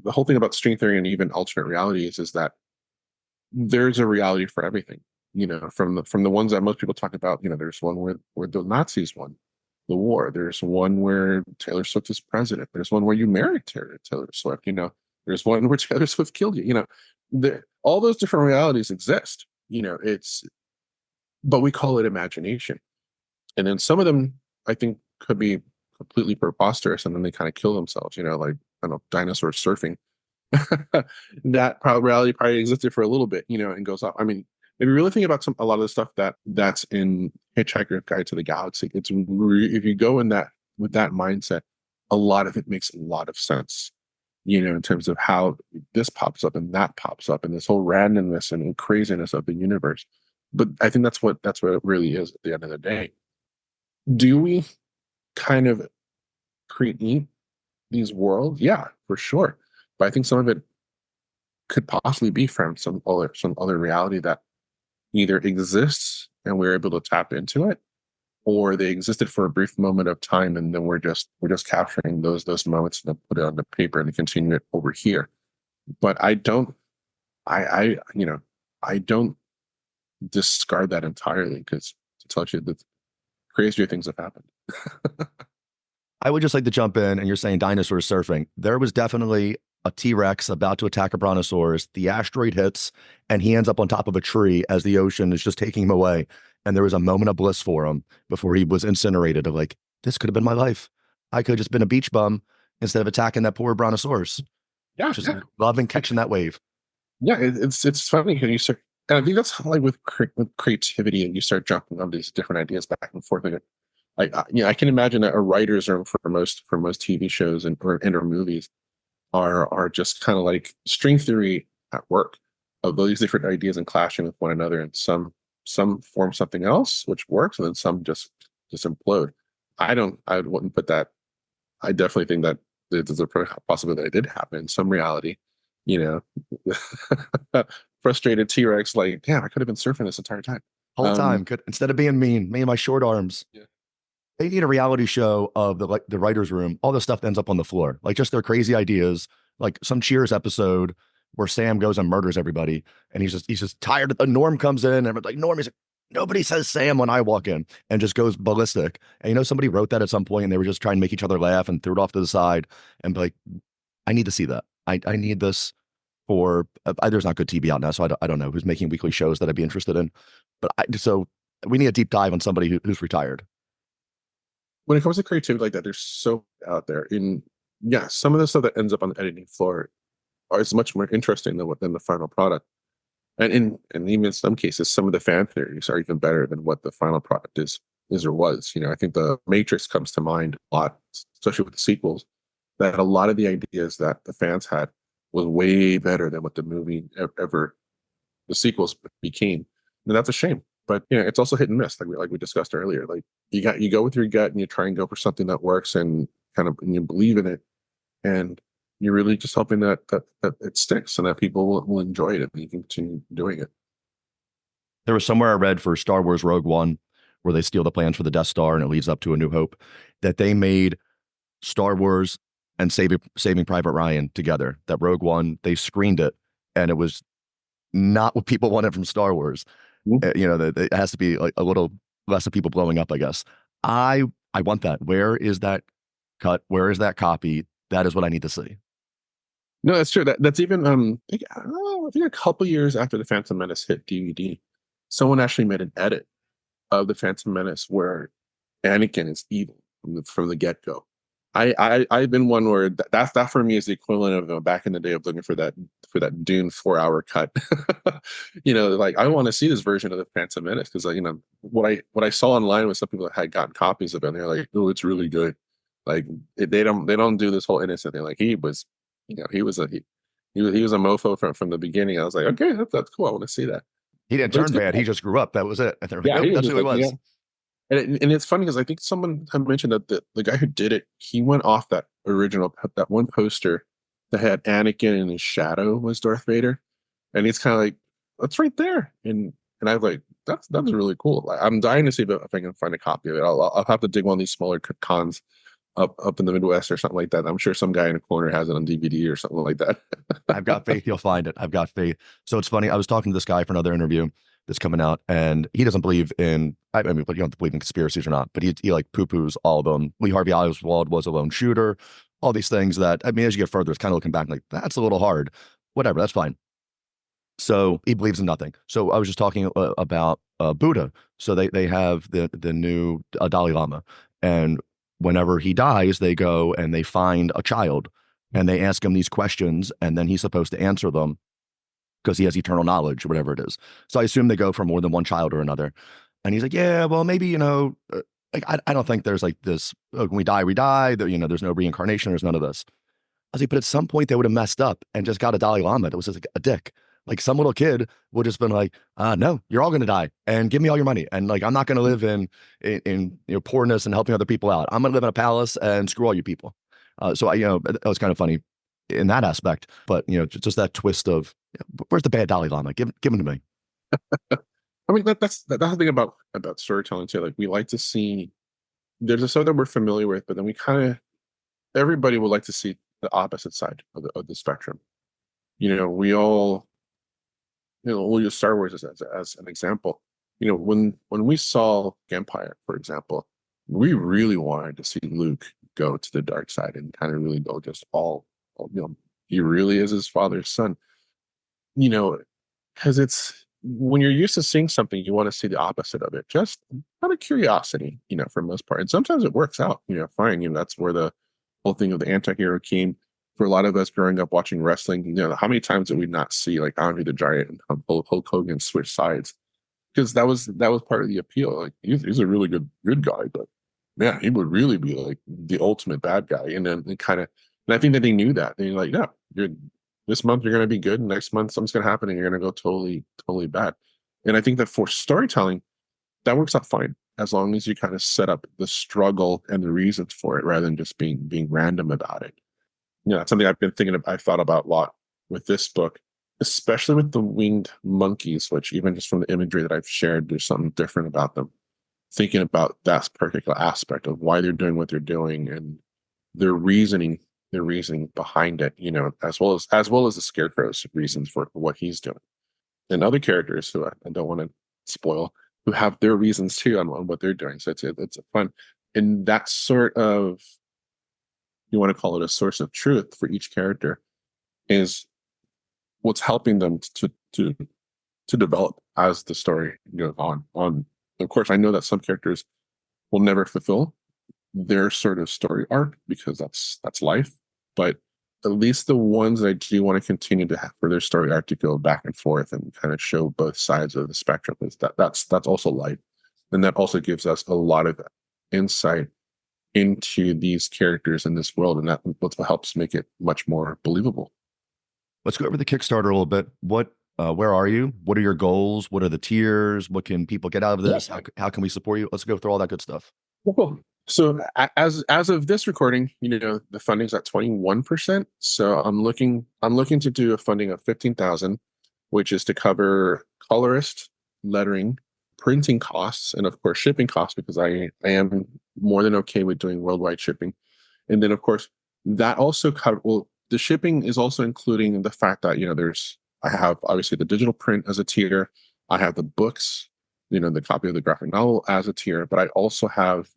whole thing about string theory and even alternate realities is that there's a reality for everything. From the ones that most people talk about. There's one where the Nazis won, the war. There's one where Taylor Swift is president. There's one where you married Taylor Swift. There's one where Taylor Swift killed you. All those different realities exist. But we call it imagination. And then some of them, I think, could be completely preposterous, and then they kind of kill themselves. Like, I don't know, dinosaurs surfing. That reality probably existed for a little bit, and goes off. I mean, if you really think about a lot of the stuff that's in Hitchhiker's Guide to the Galaxy, if you go in that with that mindset, a lot of it makes a lot of sense. In terms of how this pops up and that pops up, and this whole randomness and craziness of the universe. But I think that's what it really is at the end of the day. Do we kind of create these worlds? Yeah, for sure. But I think some of it could possibly be from some other reality that either exists and we're able to tap into it, or they existed for a brief moment of time, and then we're just capturing those moments and put it on the paper and continue it over here. But I don't discard that entirely, because to tell you that crazier things have happened. I would just like to jump in, and you're saying dinosaurs surfing. There was definitely a T-Rex about to attack a brontosaurus. The asteroid hits, and he ends up on top of a tree as the ocean is just taking him away. And there was a moment of bliss for him before he was incinerated. Of like, this could have been my life. I could have just been a beach bum instead of attacking that poor brontosaurus. Yeah, Just loving catching that wave. yeah. It's funny because you start, and I think that's like with creativity, and you start jumping on these different ideas back and forth. I can imagine that a writer's room for most TV shows or movies are just kind of like string theory at work of those different ideas and clashing with one another, and some form something else which works, and then some just implode. I wouldn't put that. I definitely think that there's a possibility that it did happen in some reality. Frustrated T-Rex, like, damn, I could have been surfing this entire time. Whole time, instead of being mean, me and my short arms. Yeah. They need a reality show of the writer's room. All the stuff that ends up on the floor, like just their crazy ideas, like some Cheers episode where Sam goes and murders everybody, and he's just tired. Norm comes in, and everyone's like, Norm, he's like, nobody says Sam when I walk in, and just goes ballistic. And somebody wrote that at some point, and they were just trying to make each other laugh and threw it off to the side and be like, I need to see that. I need this for. There's not good TV out now, so I don't know who's making weekly shows that I'd be interested in. But so we need a deep dive on somebody who's retired. When it comes to creativity like that, there's so out there. Some of the stuff that ends up on the editing floor is much more interesting than the final product. And even in some cases, some of the fan theories are even better than what the final product is or was. I think the Matrix comes to mind a lot, especially with the sequels, that a lot of the ideas that the fans had was way better than what the movie the sequels became. And that's a shame. But it's also hit and miss, like we discussed earlier. Like you go with your gut and you try and go for something that works and you believe in it, and you're really just hoping that it sticks and that people will enjoy it and you can continue doing it. There was somewhere I read for Star Wars Rogue One, where they steal the plans for the Death Star and it leads up to A New Hope, that they made Star Wars and Saving Private Ryan together. That Rogue One, they screened it, and it was not what people wanted from Star Wars. It has to be like a little less of people blowing up, I guess. I want that. Where is that cut? Where is that copy? That is what I need to see. No, that's true. That's even I think a couple years after the Phantom Menace hit DVD, someone actually made an edit of the Phantom Menace where Anakin is evil from the get go. I've been one where that for me is the equivalent of back in the day of looking for that Dune 4-hour cut. Like I want to see this version of the Phantom Menace because what I saw online was some people that had gotten copies of it, and they're like, oh, it's really good. Like they don't do this whole innocent thing. Like he was a mofo from the beginning. I was like, okay, that's cool. I want to see that. He didn't turn bad. He just grew up. That was it. And yeah, like, nope, that's who he was. Yeah. And it's funny because I think someone had mentioned that the guy who did it, he went off that one poster that had Anakin in his shadow was Darth Vader, and he's kind of like, that's right there, and I was like, that's really cool. Like, I'm dying to see if I can find a copy of it. I'll have to dig one of these smaller cons up in the Midwest or something like that. I'm sure some guy in a corner has it on DVD or something like that. I've got faith you'll find it. I've got faith. So it's funny. I was talking to this guy for another interview, that's coming out, and he doesn't believe in. I mean, but you don't believe in conspiracies or not, but he like poo poos all of them. Lee Harvey Oswald was a lone shooter. All these things that, I mean, as you get further, it's kind of looking back like that's a little hard. Whatever, that's fine. So he believes in nothing. So I was just talking about Buddha. So they have the new Dalai Lama, and whenever he dies, they go and they find a child, and they ask him these questions, and then he's supposed to answer them because he has eternal knowledge, or whatever it is. So I assume they go for more than one child or another. And he's like, yeah, well, maybe, like, I don't think there's like this, when we die, we die. There's no reincarnation. There's none of this. I was like, but at some point they would have messed up and just got a Dalai Lama that was just like a dick. Like some little kid would have just been like, no, you're all going to die and give me all your money. And like, I'm not going to live in poorness and helping other people out. I'm going to live in a palace and screw all you people. So that was kind of funny in that aspect, but just that twist of where's the bad Dalai Lama? Give him to me. I mean, that's the thing about storytelling too. Like, we like to see, there's a stuff that we're familiar with, but then everybody would like to see the opposite side of the spectrum. We all, we'll use Star Wars as an example. When we saw Empire, for example, we really wanted to see Luke go to the dark side and kind of really go just all he really is his father's son. Because it's, when you're used to seeing something, you want to see the opposite of it, just out of curiosity, for the most part. And sometimes it works out, fine. That's where the whole thing of the anti-hero came. For a lot of us growing up watching wrestling, how many times did we not see like Andre the Giant and Hulk Hogan switch sides? Because that was part of the appeal. Like, he's a really good guy, but man, he would really be like the ultimate bad guy. And then and I think that they knew that. They're like, no, this month you're going to be good, and next month something's going to happen, and you're going to go totally bad. And I think that for storytelling, that works out fine as long as you kind of set up the struggle and the reasons for it, rather than just being random about it. That's something I've thought about a lot with this book, especially with the winged monkeys, which even just from the imagery that I've shared, there's something different about them. Thinking about that particular aspect of why they're doing what they're doing and their reasoning behind it, as well as the Scarecrow's reasons for what he's doing, and other characters who I don't want to spoil, who have their reasons too on what they're doing. So it's a fun, and that sort of, you want to call it a source of truth for each character, is what's helping them to develop as the story goes on. Of course, I know that some characters will never fulfill their sort of story arc because that's life, but at least the ones that I do want to continue to have for their story arc to go back and forth and kind of show both sides of the spectrum, is that's also life, and that also gives us a lot of insight into these characters in this world, and that's what helps make it much more believable. Let's go over the Kickstarter a little bit. Where are you? What are your goals? What are the tiers? What can people get out of this? How can we support you? Let's go through all that good stuff. Cool. So as of this recording, the funding's at 21%. So I'm looking to do a funding of 15,000, which is to cover colorist, lettering, printing costs, and of course shipping costs, because I am more than okay with doing worldwide shipping. And then of course that also the shipping is also including the fact that I have obviously the digital print as a tier. I have the books, the copy of the graphic novel as a tier, but I also have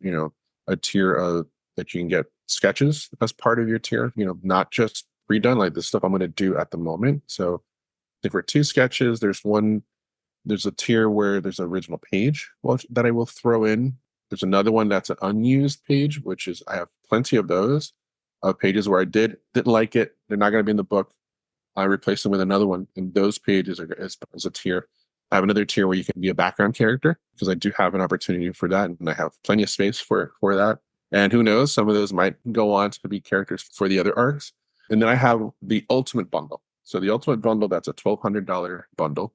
a tier of that you can get sketches as part of your tier, not just redone like the stuff I'm going to do at the moment. So if we're 2 sketches, there's a tier where there's an original page that I will throw in. There's another one that's an unused page, which is, I have plenty of those pages where I didn't like it. They're not going to be in the book. I replace them with another one, and those pages are as a tier. I have another tier where you can be a background character, because I do have an opportunity for that, and I have plenty of space for that. And who knows, some of those might go on to be characters for the other arcs. And then I have the ultimate bundle. So the ultimate bundle, that's a $1,200 bundle.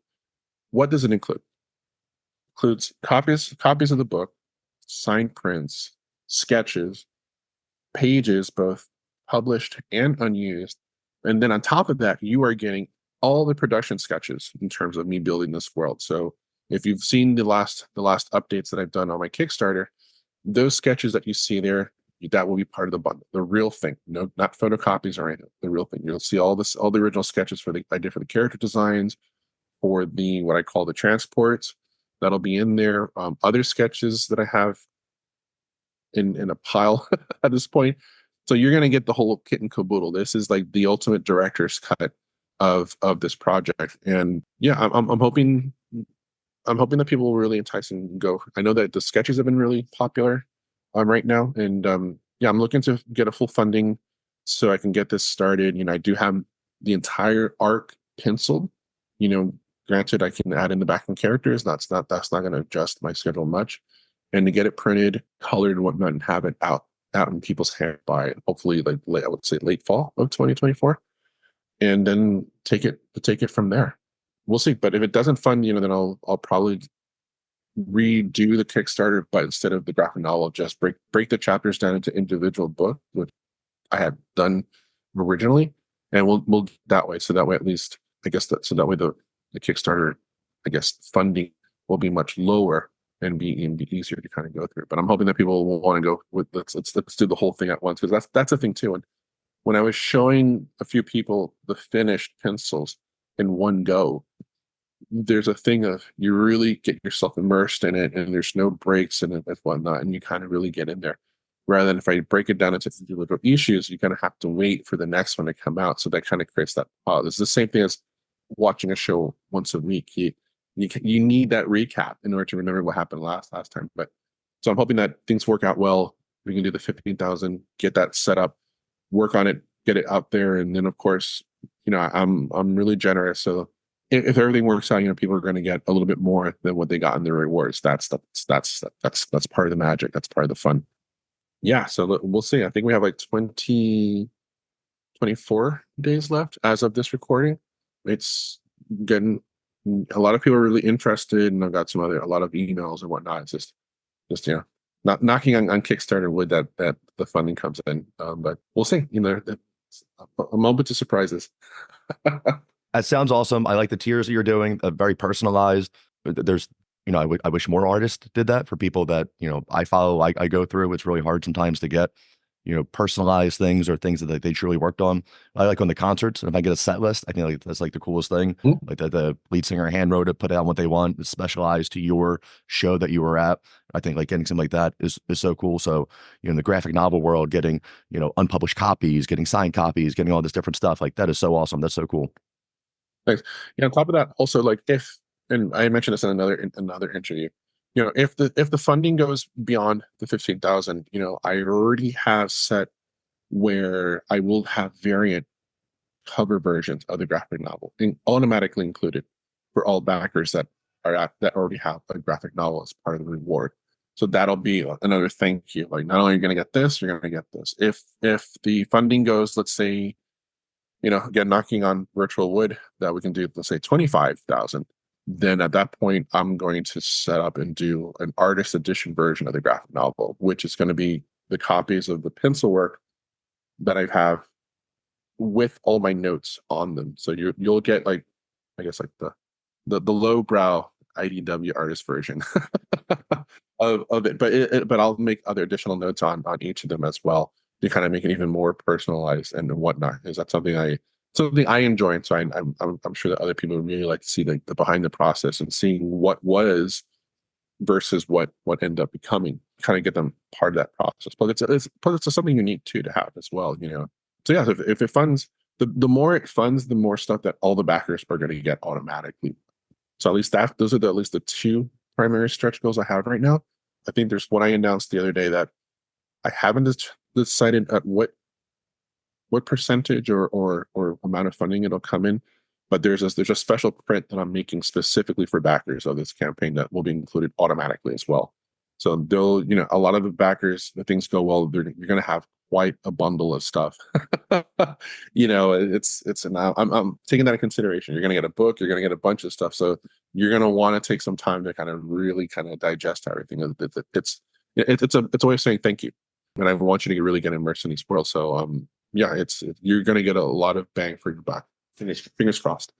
What does it include? Includes copies of the book, signed prints, sketches, pages, both published and unused. And then on top of that, you are getting all the production sketches in terms of me building this world. So if you've seen the last updates that I've done on my Kickstarter, those sketches that you see there, that will be part of the bundle, the real thing. No, not photocopies or anything, the real thing. You'll see all the original sketches I did for the character designs, for the what I call the transports. That'll be in there. Other sketches that I have in a pile at this point. So you're gonna get the whole kit and caboodle. This is like the ultimate director's cut of this project. And yeah, I'm hoping that people will really entice and go. I know that the sketches have been really popular right now, and yeah, I'm looking to get a full funding so I can get this started. I do have the entire arc penciled. Granted, I can add in the backing characters. That's not going to adjust my schedule much, and to get it printed, colored, and whatnot, and have it out in people's hands by hopefully like I would say late fall of 2024, and then take it from there. We'll see. But if it doesn't fund, then I'll probably redo the Kickstarter, but instead of the graphic novel, just break the chapters down into individual book, which I had done originally, and we'll that way. So that way, at least I guess that way the Kickstarter, I guess, funding will be much lower and be easier to kind of go through. But I'm hoping that people will want to go with let's do the whole thing at once, because that's a thing too. And when I was showing a few people the finished pencils in one go, there's a thing of you really get yourself immersed in it, and there's no breaks in it and whatnot, and you kind of really get in there. Rather than if I break it down into individual issues, you kind of have to wait for the next one to come out. So that kind of creates that pause. It's the same thing as watching a show once a week. You need that recap in order to remember what happened last time. But so I'm hoping that things work out well. We can do the 15,000, get that set up, work on it, get it out there, and then of course, I'm really generous. So if everything works out, people are going to get a little bit more than what they got in their rewards. That's part of the magic. That's part of the fun. Yeah, so we'll see. I think we have like 24 days left as of this recording. It's getting a lot of people are really interested, and I've got a lot of emails and whatnot. It's just not knocking on Kickstarter wood that the funding comes in, but we'll see. I'm open to surprises. That sounds awesome. I like the tiers that you're doing, very personalized. There's, I wish more artists did that for people that, I follow, I go through. It's really hard sometimes to get, personalized things or things that they truly worked on. I like on the concerts, and if I get a set list, I think like that's like the coolest thing. Like that the lead singer hand wrote it, put out what they want, it's specialized to your show that you were at. I think like getting something like that is so cool. So, in the graphic novel world, getting, unpublished copies, getting signed copies, getting all this different stuff, like that is so awesome. That's so cool. Thanks. Yeah. On top of that, also like and I mentioned this in another interview, if the funding goes beyond the 15,000, I already have set where I will have variant cover versions of the graphic novel automatically included for all backers that already have a graphic novel as part of the reward. So that'll be another thank you. Like, not only are you going to get this, you're going to get this. If the funding goes, let's say, again, knocking on virtual wood, that we can do, let's say 25,000, then at that point, I'm going to set up and do an artist edition version of the graphic novel, which is going to be the copies of the pencil work that I have with all my notes on them. So you'll get like, I guess like the lowbrow IDW artist version of it, but I'll make other additional notes on each of them as well to kind of make it even more personalized and whatnot. Is that something I enjoy? And so I'm sure that other people would really like to see the behind the process and seeing what was versus what ended up becoming. Kind of get them part of that process. But it's something unique too to have as well. So yeah, if it funds, the more it funds, the more stuff that all the backers are going to get automatically. So at least those are at least the two primary stretch goals I have right now. I think there's one I announced the other day that I haven't decided at what percentage or amount of funding it'll come in, but there's a special print that I'm making specifically for backers of this campaign that will be included automatically as well. So they'll, a lot of the backers, if things go well, you're going to have quite a bundle of stuff. I'm taking that into consideration. You're going to get a book, you're going to get a bunch of stuff. So you're going to want to take some time to kind of really kind of digest everything. It's a way of saying thank you. And I want you to really get immersed in these worlds. So, you're going to get a lot of bang for your buck. Fingers crossed.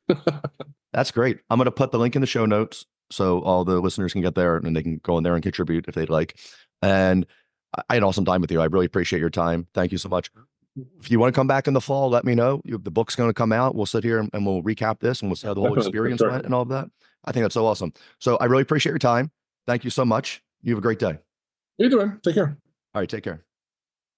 That's great. I'm going to put the link in the show notes so all the listeners can get there and they can go in there and contribute if they'd like. And I had an awesome time with you. I really appreciate your time. Thank you so much. If you want to come back in the fall, let me know. The book's going to come out. We'll sit here and we'll recap this and we'll see how the whole Definitely, for experience sure. went and all of that. I think that's so awesome. So I really appreciate your time. Thank you so much. You have a great day. Either way, take care. All right, take care.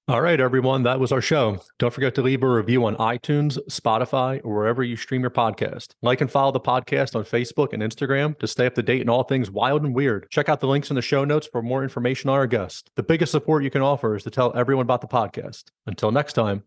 All right, everyone, that was our show. Don't forget to leave a review on iTunes, Spotify, or wherever you stream your podcast. Like and follow the podcast on Facebook and Instagram to stay up to date in all things wild and weird. Check out the links in the show notes for more information on our guest. The biggest support you can offer is to tell everyone about the podcast. Until next time.